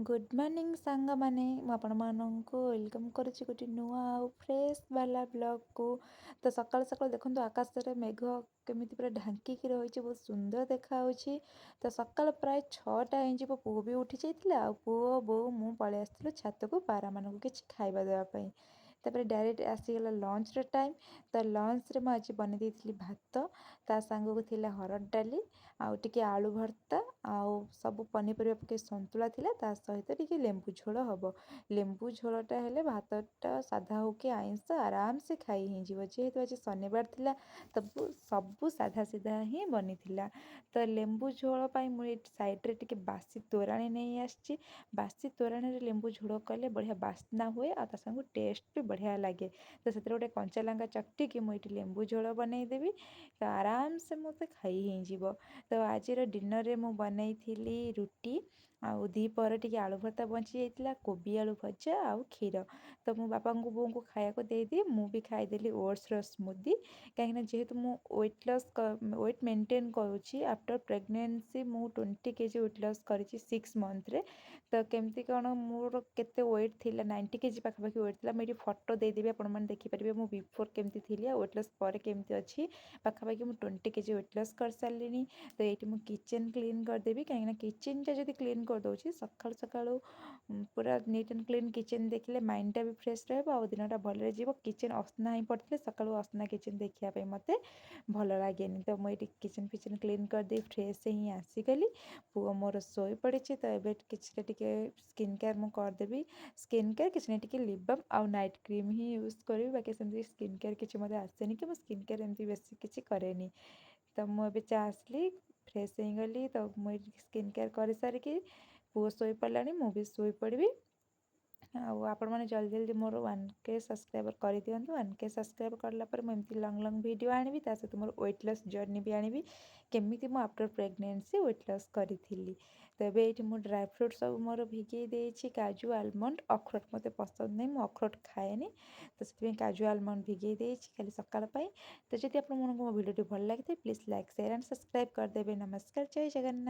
Good morning सांग माने आपण माननको वेलकम करुच्ची गोटे नुआ आउ फ्रेश वाला ब्लॉग को। तो सकाल सकाल देखो आकाश रे मेघ केमिति पूरा ढांकी रही बहुत सुंदर देखा। तो सकाल प्राय 6टा हो पुओ भी उठी जाइए आ पुओ बो मु पलि आसलु छात को पारा मानक किसी खाଇବା देवाई। तापर डायरेक्ट आसीगला लंच रे टाइम। तो लंच रे मैं आज बन देती भात ता सांग को थिला हरड डाली आउ टिके आलू भर्ता आउ सब पनीपरिया पके संतुला थिला ता सहित टिके लेंबू झोल हम। लेंबू झोलटा हेले भातटा साधा हो कि आइंस आराम से खाई ही जीव जेहेतु आज शनिवार थिला तब सबू साधा सीधा ही बनी थिला। तो लेंबू झोल पाई मुझे साइड रे टिके बासी तोराणी नहीं आसची। बासी तोराणी रे लेंबू झोल कले बढ़िया बास्ना हुए आ ता संग टेस्ट भी बढ़िया लगे। तो से गोटे कंचा लंका चकटी कि मुझे लेंबू झोल बनईदेवी तो आराम से मत खाई ही जीव। तो आज डिनर रे मु बनई थी रुटी आउ दीपर टिके आलू भर्ता बची जाइए कोबी आलू भजा आउ क्षीर। तो मो बापा को बोऊ को खाया को देदी मु भी खाईदेली ओट्स स्मूदी कहीं जेहेतु मु वेट मेंटेन करुच्ची आफ्टर प्रेगनेंसी मु 20 kg वेट लॉस कर 6 मंथ रे। तो केमती कौन मोर केते वेट थिला 90 kg पाखापाखि वेट थिला मुझे फोटो देदेवी आपण मैंने देखिपारे मु बिफोर केमती थी वेट लॉस पर केमती अच्छी पाखापाखि मु 20 kg वेट लॉस कर सारे। तो ये मु किचन क्लीन करदेवी कहीं किचन टा जब क्लीन करदे सकाल सकाल पूरा नीट एंड क्लीन किचन देखले माइंडटा भी फ्रेश रहा दिनटा भल जीव। किचन असना ही पड़ते सका असना किचन देखापी मत भल लगे। तो मुझे किचन फिचन क्लीन करदे फ्रेश ही आसीगली पुओ मोर शोई पड़ी। तो ये किसी टे स्किन केयर मुझे करदेवी स्किन केयर किसी टे लिप बाम आउ नाइट क्रीम ही यूज करी बाकी सेमती स्किन केयर किसी मत आसेनी कि स्किन केयर एमती बेसी किसी कैनि। तो मुझे चा आसली फ्रेश हो गली तो मुझे स्किन केयर कर सारिकी पुओ शोई पड़ा मुझे शोई पड़ी। आपण मैंने जल्दी जल्दी मोर 1K सब्सक्राइबर कर दिंतु 1K सब्सक्राइब कलापर मुझे लंग लंग वीडियो आनी सहित मोर वेट लॉस जर्नी भी आनी केमी मु आफ्टर प्रेगनेंसी वेट लॉस करी। तो ये मुझे ड्राई फ्रूट सब मोर भिगे देछि काजू आलमंड अखरोट मत पसंद नहीं मुझे अखरोट खाएनि। तो से काजू आलमंड भिगे देछि खाली सकाळ पाई। तो जब आप मो भिडियो भल लगी please like share and subscribe करदेवे। नमस्कार जय जगन्नाथ।